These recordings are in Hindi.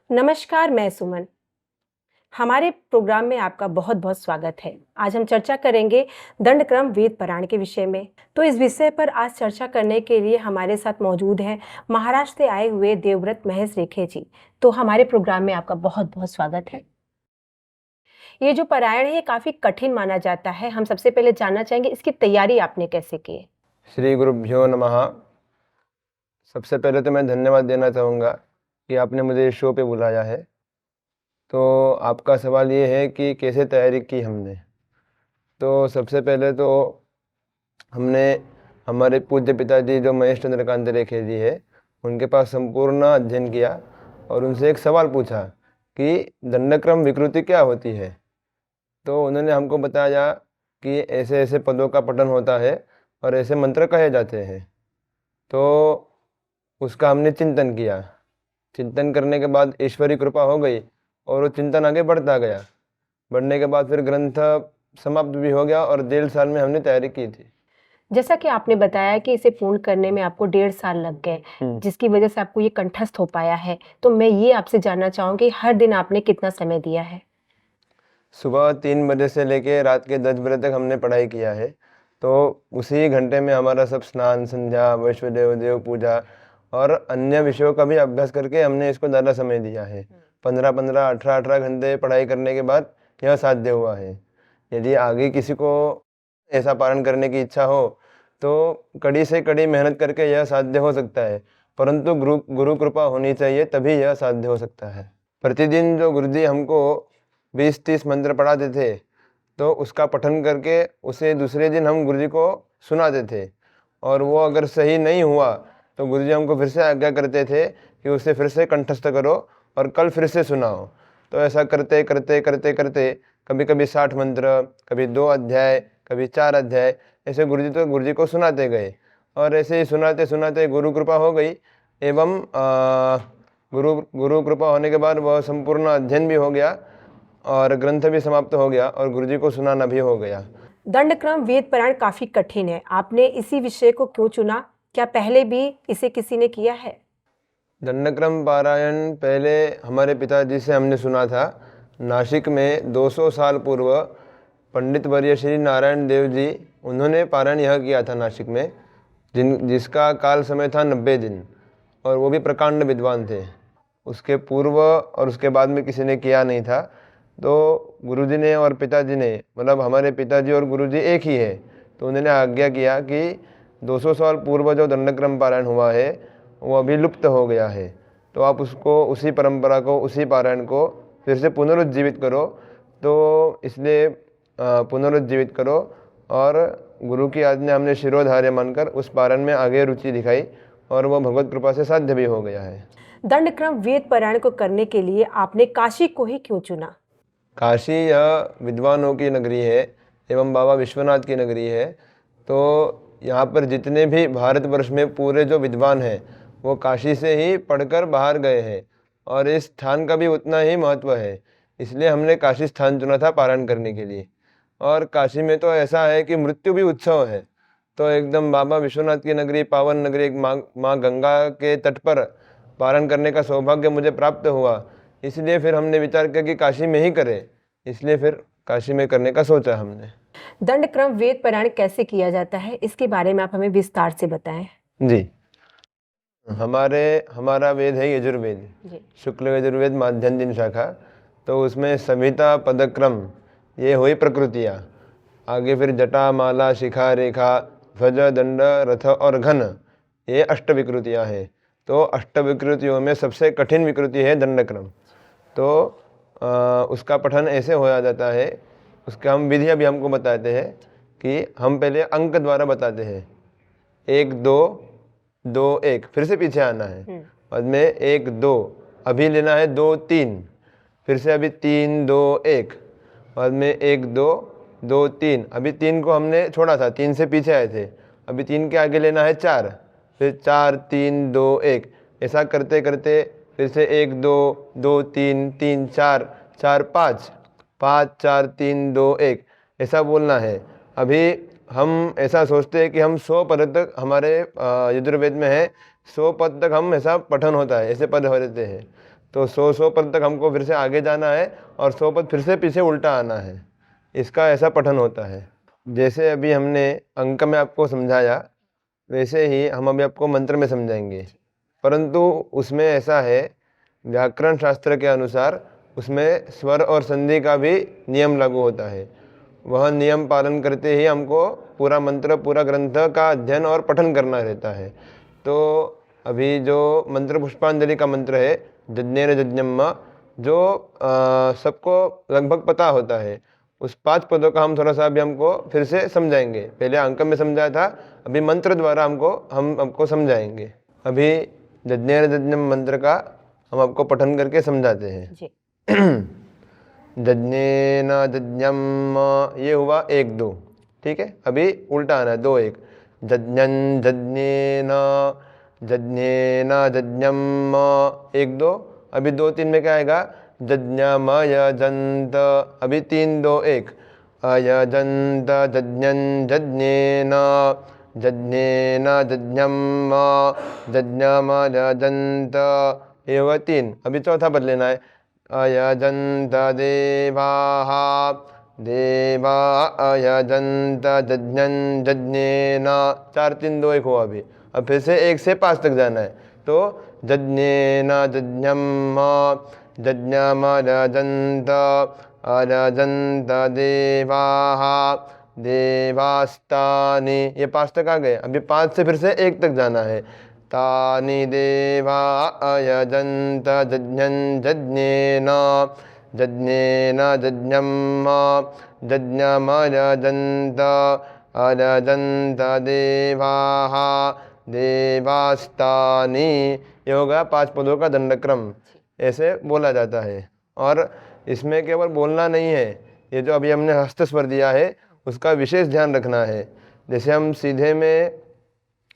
नमस्कार, मैं सुमन। हमारे प्रोग्राम में आपका बहुत-बहुत स्वागत है। आज हम चर्चा करेंगे दंडक्रम वेद पारायण के विषय में। तो इस विषय पर आज चर्चा करने के लिए हमारे साथ मौजूद हैं महाराष्ट्र से आए हुए देवव्रत महेश रेखे जी। तो हमारे प्रोग्राम में आपका बहुत-बहुत स्वागत है। ये जो पारायण है ये काफ़ी कठिन माना जाता है। हम सबसे पहले जानना चाहेंगे इसकी तैयारी आपने कैसे की है? श्री गुरुभ्यो नमः। सबसे पहले तो मैं धन्यवाद देना चाहूँगा कि आपने मुझे इस शो पे बुलाया है। तो आपका सवाल ये है कि कैसे तैयारी की हमने। तो सबसे पहले तो हमने हमारे पूज्य पिताजी जो महेश चंद्रकांत रेखे जी है उनके पास संपूर्ण अध्ययन किया और उनसे एक सवाल पूछा कि दंडक्रम विकृति क्या होती है। तो उन्होंने हमको बताया कि ऐसे ऐसे पदों का पठन होता है और ऐसे मंत्र कहे जाते हैं। तो उसका हमने चिंतन किया। चिंतन करने के बाद ईश्वरी कृपा हो गई और वो चिंतन आगे बढ़ता गया। बढ़ने के बाद फिर ग्रंथ समाप्त भी हो गया और 1.5 साल में हमने तैयारी की थी। जैसा कि आपने बताया कि इसे पूर्ण करने में आपको 1.5 साल लग गए, जिसकी वजह से आपको ये कंठस्थ हो पाया है। तो मैं ये आपसे जानना चाहूँगी हर दिन आपने कितना समय दिया है? सुबह 3 बजे से लेके रात के 10 बजे तक हमने पढ़ाई किया है। तो उसी घंटे में हमारा सब स्नान, संध्या, वैश्वदेव देव पूजा और अन्य विषयों का भी अभ्यास करके हमने इसको ज़्यादा समय दिया है। 15-15, 18-18 घंटे पढ़ाई करने के बाद यह साध्य हुआ है। यदि आगे किसी को ऐसा पारण करने की इच्छा हो तो कड़ी से कड़ी मेहनत करके यह साध्य हो सकता है, परंतु गुरु कृपा होनी चाहिए तभी यह साध्य हो सकता है। प्रतिदिन जो गुरुजी हमको 20-30 मंत्र पढ़ाते थे तो उसका पठन करके उसे दूसरे दिन हम गुरुजी को सुनाते थे और वो अगर सही नहीं हुआ तो गुरुजी हमको फिर से आज्ञा करते थे कि उसे फिर से कंठस्थ करो और कल फिर से सुनाओ। तो ऐसा करते करते करते करते कभी कभी 60 मंत्र, कभी 2 अध्याय, कभी 4 अध्याय, ऐसे गुरुजी को सुनाते गए और ऐसे ही सुनाते सुनाते गुरु कृपा हो गई एवं गुरु कृपा होने के बाद वह संपूर्ण अध्ययन भी हो गया और ग्रंथ भी समाप्त हो गया और गुरुजी को सुनाना भी हो गया। दंडक्रम वेद पारायण काफ़ी कठिन है। आपने इसी विषय को क्यों चुना? क्या पहले भी इसे किसी ने किया है? दंडक्रम पारायण पहले हमारे पिताजी से हमने सुना था। नासिक में 200 साल पूर्व पंडित वर्य श्री नारायण देव जी उन्होंने पारायण यह किया था नासिक में, जिसका काल समय था 90 दिन और वो भी प्रकांड विद्वान थे। उसके पूर्व और उसके बाद में किसी ने किया नहीं था। तो गुरुजी ने और पिताजी ने, मतलब हमारे पिताजी और गुरुजी एक ही है, तो उन्होंने आज्ञा किया कि 200 साल पूर्व जो दंडक्रम पारायण हुआ है वो अभी लुप्त हो गया है, तो आप उसको, उसी परंपरा को, उसी पारायण को फिर से पुनरुज्जीवित करो। तो इसलिए पुनरुज्जीवित करो और गुरु की आज्ञा हमने शिरोधार्य मानकर उस पारायण में आगे रुचि दिखाई और वह भगवत कृपा से साध्य भी हो गया है। दंडक्रम वेद पारायण को करने के लिए आपने काशी को ही क्यों चुना? काशी यह विद्वानों की नगरी है एवं बाबा विश्वनाथ की नगरी है। तो यहाँ पर जितने भी भारतवर्ष में पूरे जो विद्वान हैं वो काशी से ही पढ़कर बाहर गए हैं और इस स्थान का भी उतना ही महत्व है, इसलिए हमने काशी स्थान चुना था पारायण करने के लिए। और काशी में तो ऐसा है कि मृत्यु भी उत्सव है। तो एकदम बाबा विश्वनाथ की नगरी, पावन नगरी, एक माँ गंगा के तट पर पारण करने का सौभाग्य मुझे प्राप्त हुआ, इसलिए फिर हमने विचार किया कि काशी में ही करें, इसलिए फिर काशी में करने का सोचा हमने। दंडक्रम वेद पारायण कैसे किया जाता है, इसके बारे में आप हमें विस्तार से बताएं। जी, हमारा वेद है यजुर्वेद, शुक्ल यजुर्वेद माध्यन्दिन शाखा। तो उसमें संहिता, पदक्रम, ये हुई प्रकृतियाँ। आगे फिर जटा, माला, शिखा, रेखा, ध्वज, दंड, रथ और घन, ये 8 विकृतियाँ हैं। तो 8 विकृतियों में सबसे कठिन विकृति है दंडक्रम। तो उसका पठन ऐसे होया जाता है, उसका हम विधियाँ भी हमको बताते हैं कि हम पहले अंक द्वारा बताते हैं, 1 2 2 1, फिर से पीछे आना है, बाद में 1 2, अभी लेना है 2 3, फिर से अभी 3 2 1, बाद में 1 2 2 3, अभी 3 को हमने छोड़ा था, 3 से पीछे आए थे, अभी 3 के आगे लेना है 4, फिर 4 3 2 1, ऐसा करते करते फिर से 1 2 2 3 3 4 4 5 5 4 3 2 1, ऐसा बोलना है। अभी हम ऐसा सोचते हैं कि हम 100 पद तक, हमारे यजुर्वेद में है 100 पद तक हम ऐसा पठन होता है, ऐसे पद हो रहते हैं। तो 100 पद तक हमको फिर से आगे जाना है और 100 पद फिर से पीछे उल्टा आना है। इसका ऐसा पठन होता है। जैसे अभी हमने अंक में आपको समझाया, वैसे ही हम अभी आपको मंत्र में समझाएंगे, परंतु उसमें ऐसा है, व्याकरण शास्त्र के अनुसार उसमें स्वर और संधि का भी नियम लागू होता है। वह नियम पालन करते ही हमको पूरा मंत्र, पूरा ग्रंथ का अध्ययन और पठन करना रहता है। तो अभी जो मंत्र पुष्पांजलि का मंत्र है, यज्ञेन यज्ञम्मा, जो सबको लगभग पता होता है, उस 5 पदों का हम थोड़ा सा अभी हमको फिर से समझाएंगे। पहले अंक में समझाया था, अभी मंत्र द्वारा हम आपको समझाएंगे। अभी यज्ञेन यज्ञम मंत्र का हम आपको पठन करके समझाते हैं। जी। यज्ञेन यज्ञम, ये हुआ 1 2, ठीक है। अभी उल्टा आना है, 2 1। यज्ञं यज्ञेन, यज्ञेन यज्ञम, 1 2। अभी 2 3 में क्या आएगा, यज्ञमयजन्त। अभी 3 2 1, अयजन्त यज्ञं यज्ञेन, यज्ञेन यज्ञम, यज्ञमयजन्त। ये हुआ 3। अभी चौथा पद लेना है, अयजन्त देवाः, देवा अयजन्त यज्ञं यज्ञेन। 4 3 2 1 हुआ अभी। अब फिर से 1 से 5 तक जाना है। तो यज्ञेन यज्ञम, यज्ञमयजन्त, अयजन्त देवाः, देवास्तानि। ये 5 तक आ गए। अभी 5 से फिर से 1 तक जाना है, तानि देवा अयजन्त यज्ञं यज्ञेन, यज्ञेन यज्ञम, यज्ञमयजन्त, अयजन्त देवाः, देवास्तानि। ये होगा 5 पदों का दंडक्रम, ऐसे बोला जाता है। और इसमें केवल बोलना नहीं है, ये जो अभी हमने हस्त स्वर दिया है उसका विशेष ध्यान रखना है। जैसे हम सीधे में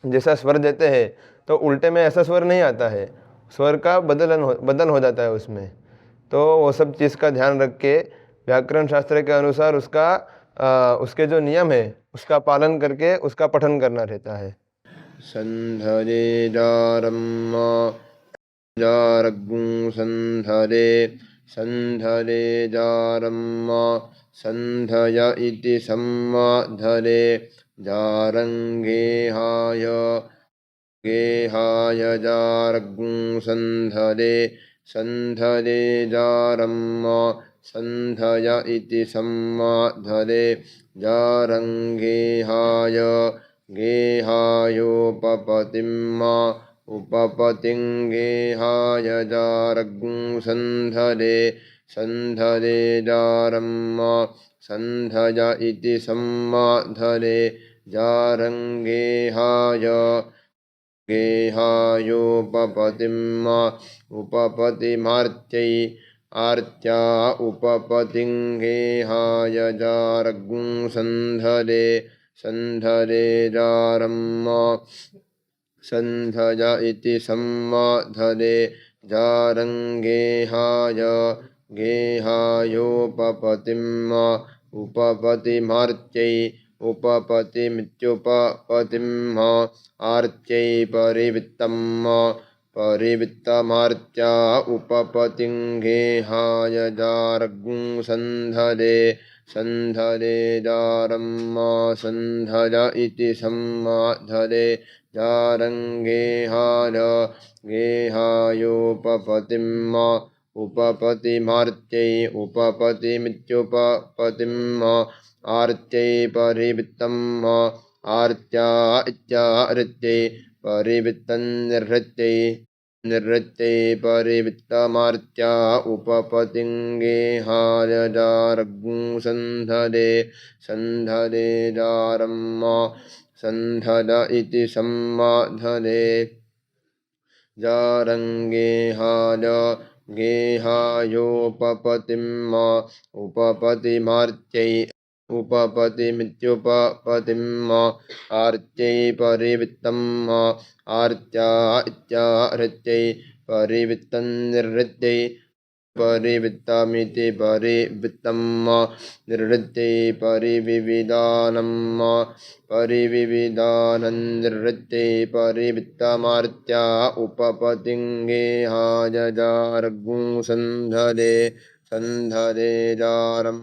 जैसा स्वर देते हैं, तो उल्टे में ऐसा स्वर नहीं आता है, स्वर का बदल हो जाता है उसमें। तो वो सब चीज़ का ध्यान रख के व्याकरण शास्त्र के अनुसार उसके जो नियम है उसका पालन करके उसका पठन करना रहता है। संधरे जारम, जारगुं संधरे, संधरे जारम, संधय इति सम्माधरे, जारंगेहाय, गेहाय जारगुं संधरे, संधरे जारम, संधय इति सम्माधरे, जारंगेहाय, गेहायोपपतिम्, उपपतिं गेहाय जारगुं संधरे, संधरे जारम, संधय इति सम्माधरे, जारंगेहाय, गेहायोपपतिम्, उपपतिमार्त्यै, आर्त्या उपपतिं गेहाय जारगुं संधरे, संधरे जारम, संधय इति सम्माधरे, जारंगेहाय, गेहायोपपतिम्, उपपतिमार्त्यै, उपपतिमित्युपपतिम्, आर्त्यै परिवृत्तम्, परिवृत्तमार्त्या उपपतिं गेहाय जारगुं संधरे, संधरे जारम, संधय इति सम्माधरे, जारंगेहाय, गेहायोपपतिम्, उपपतिमार्त्यै, उपपतिमित्युपपतिम्, आर्त्यै परिवृत्तम्, आर्त्या इत्यार्त्यै, परिवृत्तं निर्हृत्यै, निर्हृत्यै परिवृत्तमार्त्या उपपतिं गेहाय जारगुं संधरे, संधरे जारम, संधद इति सम्माधरे, जारंगेहाय, गेहायोपपतिम्, उपपतिमार्त्यै, उपपतिमित्युपपतिम्, आर्त्यै परिवृत्तम्, आर्त्या इत्याहृत्यै, परिवृत्तं निर्हृत्यै, परिवित्तमिति परिवित्तम् निर्वृत्ते परिविविधानम् परिविविधानं निर्वृत्ते परिवित्तमार्त्या उपपतिङ्गेहायजारगुं सन्धरे सन्धरे जारम्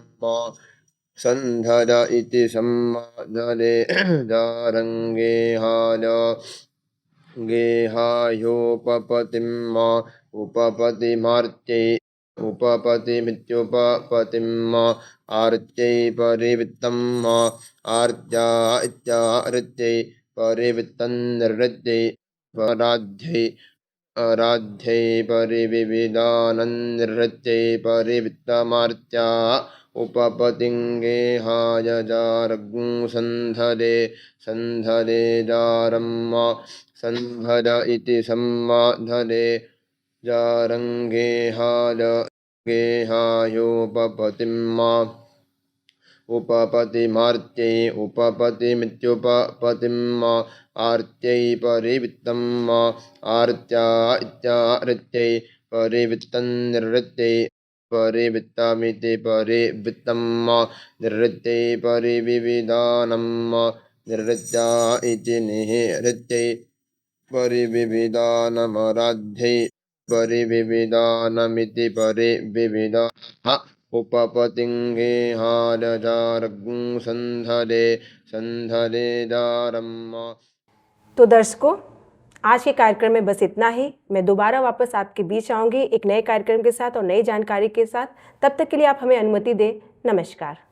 सन्धर इति सम्माधरे जारङ्गेहाय गेहायोपपतिम् उपपतिमार्त्यै उपपतिमित्युपपतिम् आर्त्यै परिवित्तम् आर्त्या इत्यार्त्यै परिवित्तं निर्वृत्यै पराध्यै आराध्यै परिविविधानं निर्वृत्यै परिवित्तमार्त्या उपपतिङ्गेहायजारगुं सन्धरे सन्धरे जारम् सन्धर इति सम्माधरे जारङ्गेहाय गेहायोपपतिम् उपपतिमार्त्यै उपपतिमित्युपपतिम् आर्त्यै परिवित्तम् आर्त्या इत्यार्त्यै परिवित्तं निर्वृत्यै परिवित्तमिति परिवित्तम् निर्वृत्यै परिविविधानम् निर्वृत्या इति निवृत्त्यै परिविविधानमराध्यै परिविविधानमिति परिविविधानः उपपतिङ्गेहायजारगुं सन्धरे सन्धरे जारम्। तो दर्शकों, आज के कार्यक्रम में बस इतना ही। मैं दोबारा वापस आपके बीच आऊंगी एक नए कार्यक्रम के साथ और नई जानकारी के साथ। तब तक के लिए आप हमें अनुमति दें। नमस्कार।